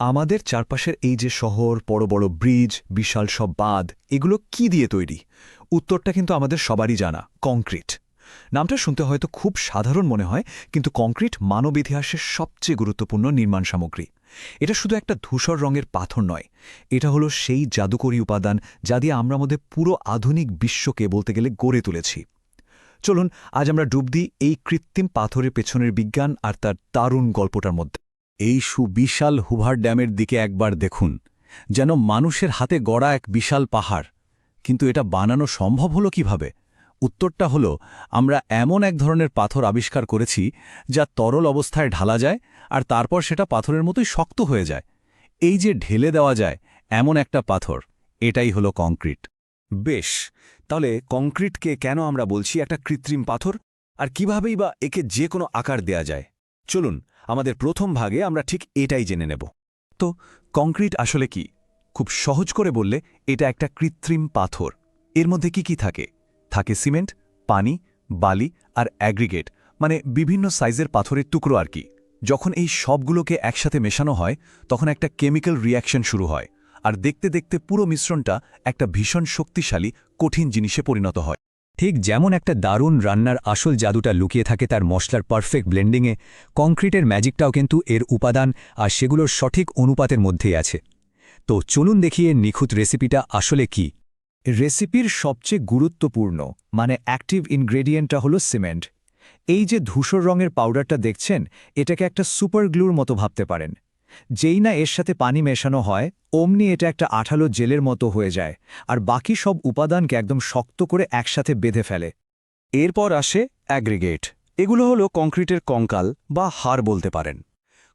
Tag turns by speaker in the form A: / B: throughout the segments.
A: আমাদের চারপাশের এই যে শহর বড় বড় ব্রিজ বিশাল সব বাঁধ এগুলো কি দিয়ে তৈরি? উত্তরটা কিন্তু আমাদের সবারই জানা, কংক্রিট। নামটা শুনতে হয়তো খুব সাধারণ মনে হয়, কিন্তু কংক্রিট মানব ইতিহাসের সবচেয়ে গুরুত্বপূর্ণ নির্মাণ সামগ্রী। এটা শুধু একটা ধূসর রঙের পাথর নয়, এটা হলো সেই জাদুকরী উপাদান যা দিয়ে আমরা আমাদের পুরো আধুনিক বিশ্বকে বলতে গেলে গড়ে তুলেছি। চলুন আজ আমরা ডুব দিই এই কৃত্রিম পাথরের পেছনের বিজ্ঞান আর তার দারুণ গল্পটার মধ্যে।
B: এই সুবিশাল হুভার ড্যামের দিকে একবার দেখুন, যেন মানুষের হাতে গড়া এক বিশাল পাহাড়। কিন্তু এটা বানানো সম্ভব হলো কিভাবে? উত্তরটা হলো, আমরা এমন এক ধরনের পাথর আবিষ্কার করেছি যা তরল অবস্থায় ঢালা যায় আর তারপর সেটা পাথরের মতোই শক্ত হয়ে যায়। এই যে ঢেলে দেওয়া যায় এমন একটা পাথর, এটাই হলো কংক্রিট।
A: বেশ, তাহলে কংক্রিটকে কেন আমরা বলছি একটা কৃত্রিম পাথর, আর কিভাবেই বা একে যে কোনো আকার দেয়া যায়? চলুন আমাদের প্রথম ভাগে আমরা ঠিক এটাই জেনে নেব। তো কংক্রিট আসলে কি? খুব সহজ করে বললে এটা একটা কৃত্রিম পাথর। এর মধ্যে কি থাকে? থাকে সিমেন্ট, পানি, বালি আর অ্যাগ্রিগেট, মানে বিভিন্ন সাইজের পাথরের টুকরো আর কি। যখন এই সবগুলোকে একসাথে মেশানো হয় তখন একটা কেমিক্যাল রিঅ্যাকশন শুরু হয়, আর দেখতে দেখতে পুরো মিশ্রণটা একটা ভীষণ শক্তিশালী কঠিন জিনিসে পরিণত হয়।
C: ঠিক যেমন একটা দারুণ রান্নার আসল জাদুটা লুকিয়ে থাকে তার মশলার পারফেক্ট ব্লেন্ডিংয়ে, কংক্রিটের ম্যাজিকটাও কিন্তু এর উপাদান আর সেগুলোর সঠিক অনুপাতের মধ্যেই আছে। তো চলুন দেখিয়ে নিখুঁত রেসিপিটা আসলে কি।
A: রেসিপির সবচেয়ে গুরুত্বপূর্ণ মানে অ্যাক্টিভ ইনগ্রেডিয়েন্টটা হলো সিমেন্ট। এই যে ধূসর রঙের পাউডারটা দেখছেন, এটাকে একটা সুপার গ্লুর মতো ভাবতে পারেন। যেই না এর সাথে পানি মেশানো হয় অমনি এটা একটা আঠালো জেলের মতো হয়ে যায়, আর বাকি সব উপাদানকে একদম শক্ত করে একসাথে বেঁধে ফেলে। এরপর আসে অ্যাগ্রিগেট। এগুলো হলো কংক্রিটের কঙ্কাল বা হাড় বলতে পারেন।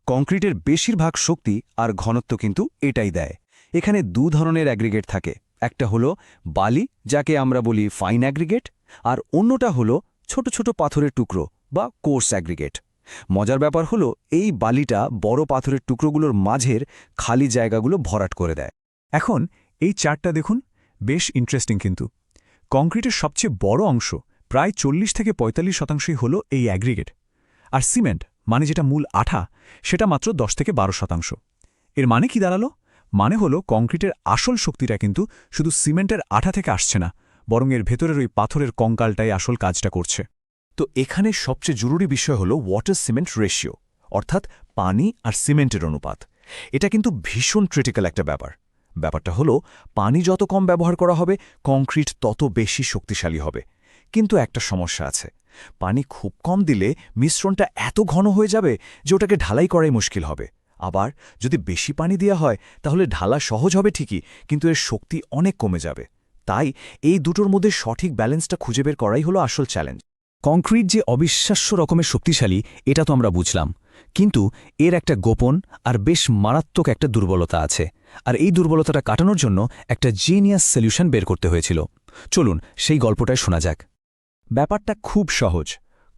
A: কংক্রিটের বেশিরভাগ শক্তি আর ঘনত্ব কিন্তু এটাই দেয়। এখানে দু ধরনের অ্যাগ্রিগেট থাকে, একটা হলো বালি, যাকে আমরা বলি ফাইন অ্যাগ্রিগেট, আর অন্যটা হলো ছোট ছোট পাথরের টুকরো বা কোর্স অ্যাগ্রিগেট। মজার ব্যাপার হলো এই বালিটা বড় পাথরের টুকরোগুলোর মাঝের খালি জায়গাগুলো ভরাট করে দেয়।
D: এখন এই চার্টটা দেখুন, বেশ ইন্টারেস্টিং কিন্তু। কংক্রিটের সবচেয়ে বড় অংশ প্রায় 40-45% হল এই অ্যাগ্রিগেট, আর সিমেন্ট মানে যেটা মূল আঠা সেটা মাত্র 10-12%। এর মানে কি দাঁড়ালো? মানে হলো কংক্রিটের আসল শক্তিটা কিন্তু শুধু সিমেন্টের আঠা থেকে আসছে না, বরং এর ভেতরের ওই পাথরের কঙ্কালটাই আসল কাজটা করছে।
A: তো এখানে সবচেয়ে জরুরি বিষয় হলো ওয়াটার সিমেন্ট রেশিও, অর্থাৎ পানি আর সিমেন্টের অনুপাত। এটা কিন্তু ভীষণ ক্রিটিক্যাল একটা ব্যাপারটা হলো, পানি যত কম ব্যবহার করা হবে কংক্রিট তত বেশি শক্তিশালী হবে। কিন্তু একটা সমস্যা আছে, পানি খুব কম দিলে মিশ্রণটা এত ঘন হয়ে যাবে যে ওটাকে ঢালাই করাই মুশকিল হবে। আবার যদি বেশি পানি দেওয়া হয় তাহলে ঢালা সহজ হবে ঠিকই, কিন্তু এর শক্তি অনেক কমে যাবে। তাই এই দুটোর মধ্যে সঠিক ব্যালেন্সটা খুঁজে বের করাই হলো আসল চ্যালেঞ্জ।
C: কংক্রিট যে অবিশ্বাস্য রকমের শক্তিশালী এটা তো আমরা বুঝলাম, কিন্তু এর একটা গোপন আর বেশ মারাত্মক একটা দুর্বলতা আছে, আর এই দুর্বলতাটা কাটানোর জন্য একটা জিনিয়াস সলিউশন বের করতে হয়েছিল। চলুন সেই গল্পটাই শোনা যাক।
A: ব্যাপারটা খুব সহজ।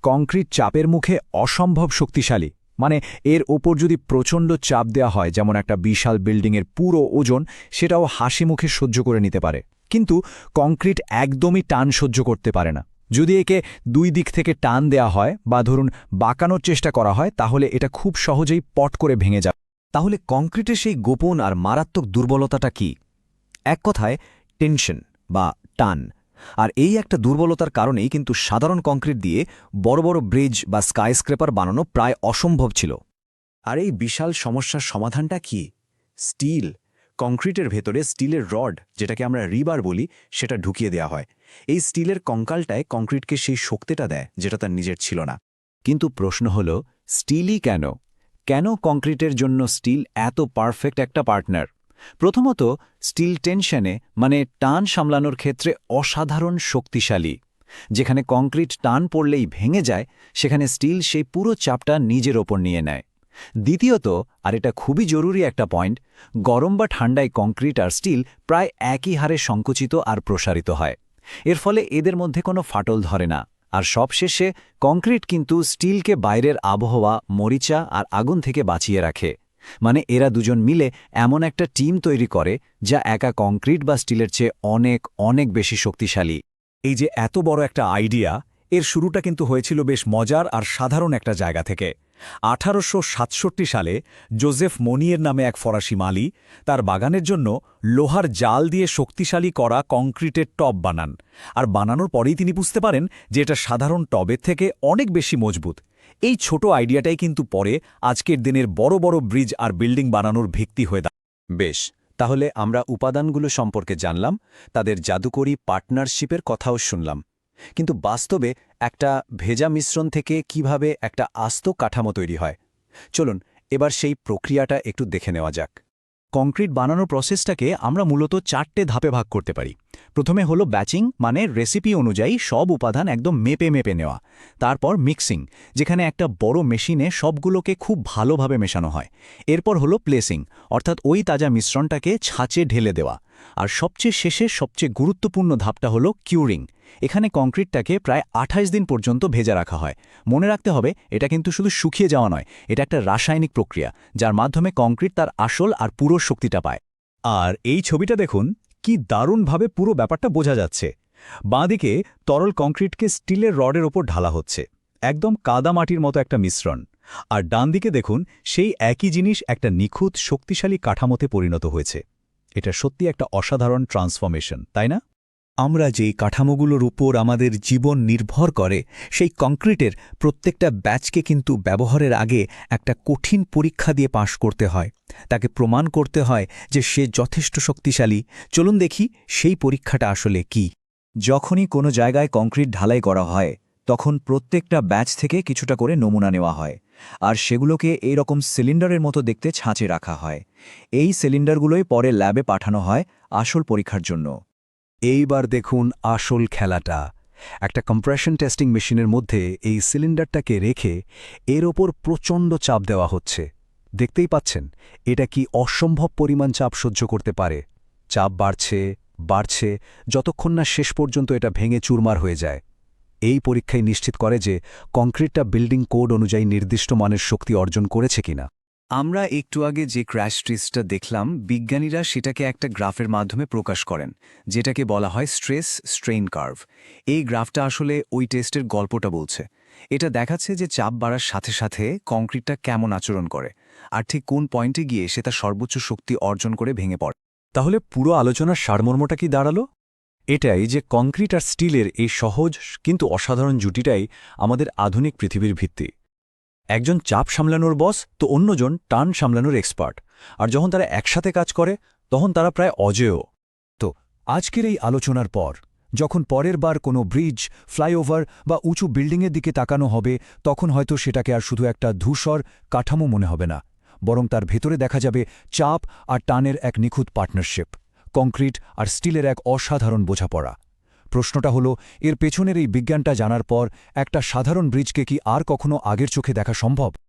A: কংক্রিট চাপের মুখে অসম্ভব শক্তিশালী, মানে এর ওপর যদি প্রচণ্ড চাপ দেওয়া হয়, যেমন একটা বিশাল বিল্ডিংয়ের পুরো ওজন সেটাও হাসি মুখে সহ্য করে নিতে পারে। কিন্তু কংক্রিট একদমই টান সহ্য করতে পারে না। যদি একে দুই দিক থেকে টান দেয়া হয় বা ধরুন বাঁকানোর চেষ্টা করা হয়, তাহলে এটা খুব সহজেই পট করে ভেঙে যাবে। তাহলে কংক্রিটের সেই গোপন আর মারাত্মক দুর্বলতাটা কি? এক কথায় টেনশন বা টান। আর এই একটা দুর্বলতার কারণেই কিন্তু সাধারণ কংক্রিট দিয়ে বড় বড় ব্রিজ বা স্কাইস্ক্রেপার বানানো প্রায় অসম্ভব ছিল। আর এই বিশাল সমস্যার সমাধানটা কি? স্টিল। কংক্রিটের ভেতরে স্টিলের রড, যেটাকে আমরা রিবার বলি, সেটা ঢুকিয়ে দেওয়া হয়। এই স্টিলের কঙ্কালটায় কংক্রিটকে সেই শক্তিটা দেয় যেটা তার নিজের ছিল না। কিন্তু প্রশ্ন হল, স্টিলই কেন? কেন কংক্রিটের জন্য স্টিল এত পারফেক্ট একটা পার্টনার? প্রথমত, স্টিল টেনশনে মানে টান সামলানোর ক্ষেত্রে অসাধারণ শক্তিশালী। যেখানে কংক্রিট টান পড়লেই ভেঙে যায়, সেখানে স্টিল সেই পুরো চাপটা নিজের ওপর নিয়ে নেয়। দ্বিতীয়ত, আর এটা খুবই জরুরি একটা পয়েন্ট, গরম বা ঠান্ডায় কংক্রিট আর স্টিল প্রায় একই হারে সংকুচিত আর প্রসারিত হয়। এর ফলে এদের মধ্যে কোনো ফাটল ধরে না। আর সবশেষে কংক্রিট কিন্তু স্টিলকে বাইরের আবহাওয়া, মরিচা আর আগুন থেকে বাঁচিয়ে রাখে। মানে এরা দুজন মিলে এমন একটা টিম তৈরি করে যা একা কংক্রিট বা স্টিলের চেয়ে অনেক অনেক বেশি শক্তিশালী।
D: এই যে এত বড় একটা আইডিয়া, এর শুরুটা কিন্তু হয়েছিল বেশ মজার আর সাধারণ একটা জায়গা থেকে।
A: 1867 সালে জোজেফ মনিয়ের নামে এক ফরাসি মালি তার বাগানের জন্য লোহার জাল দিয়ে শক্তিশালী করা কংক্রিটের টব বানান, আর বানানোর পরেই তিনি বুঝতে পারেন যে এটা সাধারণ টবের থেকে অনেক বেশি মজবুত। এই ছোট আইডিয়াটাই কিন্তু পরে আজকের দিনের বড় বড় ব্রিজ আর বিল্ডিং বানানোর ভিত্তি হয়ে দাঁড়ায়।
C: বেশ, তাহলে আমরা উপাদানগুলো সম্পর্কে জানলাম, তাদের জাদুকরী পার্টনারশিপের কথাও শুনলাম, কিন্তু বাস্তবে একটা ভেজা মিশ্রণ থেকে কিভাবে একটা আস্ত কাঠামো তৈরি হয়, চলুন এবার সেই প্রক্রিয়াটা একটু দেখে নেওয়া যাক।
B: কংক্রিট বানানোর প্রসেসটাকে আমরা মূলত 4টে ধাপে ভাগ করতে পারি। প্রথমে হলো ব্যাচিং, মানে রেসিপি অনুযায়ী সব উপাদান একদম মেপে মেপে নেওয়া। তারপর মিক্সিং, যেখানে একটা বড় মেশিনে সবগুলোকে খুব ভালোভাবে মেশানো হয়। এরপর হলো প্লেসিং, অর্থাৎ ওই তাজা মিশ্রণটাকে ছাঁচে ঢেলে দেওয়া। আর সবচেয়ে শেষে সবচেয়ে গুরুত্বপূর্ণ ধাপটা হলো কিউরিং। এখানে কংক্রিটটাকে প্রায় 28 দিন পর্যন্ত ভেজা রাখা হয়। মনে রাখতে হবে, এটা কিন্তু শুধু শুকিয়ে যাওয়া নয়, এটা একটা রাসায়নিক প্রক্রিয়া যার মাধ্যমে কংক্রিট তার আসল আর পুরো শক্তিটা পায়।
D: আর এই ছবিটা দেখুন, কি দারুণভাবে পুরো ব্যাপারটা বোঝা যাচ্ছে। বাঁদিকে তরল কংক্রিটকে স্টিলের রডের ওপর ঢালা হচ্ছে, একদম কাদা মাটির মতো একটা মিশ্রণ। আর ডান দিকে দেখুন, সেই একই জিনিস একটা নিখুঁত শক্তিশালী কাঠামোতে পরিণত হয়েছে। এটা সত্যি একটা অসাধারণ ট্রান্সফরমেশন, তাই না?
B: আমরা যেই কাঠামোগুলোর উপর আমাদের জীবন নির্ভর করে, সেই কংক্রিটের প্রত্যেকটা ব্যাচকে কিন্তু ব্যবহারের আগে একটা কঠিন পরীক্ষা দিয়ে পাশ করতে হয়। তাকে প্রমাণ করতে হয় যে সে যথেষ্ট শক্তিশালী। চলুন দেখি সেই পরীক্ষাটা আসলে কি।
A: যখনই কোনো জায়গায় কংক্রিট ঢালাই করা হয়, তখন প্রত্যেকটা ব্যাচ থেকে কিছুটা করে নমুনা নেওয়া হয়, আর সেগুলোকে এই রকম সিলিন্ডারের মতো দেখতে ছাঁচে রাখা হয়। এই সিলিন্ডারগুলোই পরে ল্যাবে পাঠানো হয় আসল পরীক্ষার জন্য।
B: এইবার দেখুন আসল খেলাটা। একটা কম্প্রেশন টেস্টিং মেশিনের মধ্যে এই সিলিন্ডারটাকে রেখে এর ওপর প্রচণ্ড চাপ দেওয়া হচ্ছে। দেখতেই পাচ্ছেন, এটা কি অসম্ভব পরিমাণ চাপ সহ্য করতে পারে। চাপ বাড়ছে বাড়ছে, যতক্ষণ না শেষ পর্যন্ত এটা ভেঙে চুরমার হয়ে যায়। এই পরীক্ষাই নিশ্চিত করে যে কংক্রিটটা বিল্ডিং কোড অনুযায়ী নির্দিষ্ট মানের শক্তি অর্জন করেছে কিনা।
C: আমরা একটু আগে যে ক্র্যাশ টেস্টটা দেখলাম, বিজ্ঞানীরা সেটাকে একটা গ্রাফের মাধ্যমে প্রকাশ করেন, যেটাকে বলা হয় স্ট্রেস স্ট্রেইন কার্ভ। এই গ্রাফটা আসলে ওই টেস্টের গল্পটা বলছে। এটা দেখাচ্ছে যে চাপ বাড়ার সাথে সাথে কংক্রিটটা কেমন আচরণ করে, আর ঠিক কোন পয়েন্টে গিয়ে সে তার সর্বোচ্চ শক্তি অর্জন করে ভেঙে পড়ে।
D: তাহলে পুরো আলোচনার সারমর্মটা কি দাঁড়ালো? এটাই যে কংক্রিট আর স্টিলের এই সহজ কিন্তু অসাধারণ জুটিটাই আমাদের আধুনিক পৃথিবীর ভিত্তি। একজন চাপ সামলানোর বস, তো অন্যজন টান সামলানোর এক্সপার্ট, আর যখন তারা একসাথে কাজ করে তখন তারা প্রায় অজেয়। তো আজকের এই আলোচনার পর যখন পরের বার কোনো ব্রিজ, ফ্লাইওভার বা উঁচু বিল্ডিংয়ের দিকে তাকানো হবে, তখন হয়তো সেটাকে আর শুধু একটা ধূসর কাঠামো মনে হবে না, বরং তার ভেতরে দেখা যাবে চাপ আর টানের এক নিখুঁত পার্টনারশিপ, কংক্রিট আর স্টিলের এক অসাধারণ বোঝাপড়া। প্রশ্নটা হলো, এর পেছনের এই বিজ্ঞানটা জানার পর একটা সাধারণ ব্রিজকে কি আর কখনো আগের চোখে দেখা সম্ভব?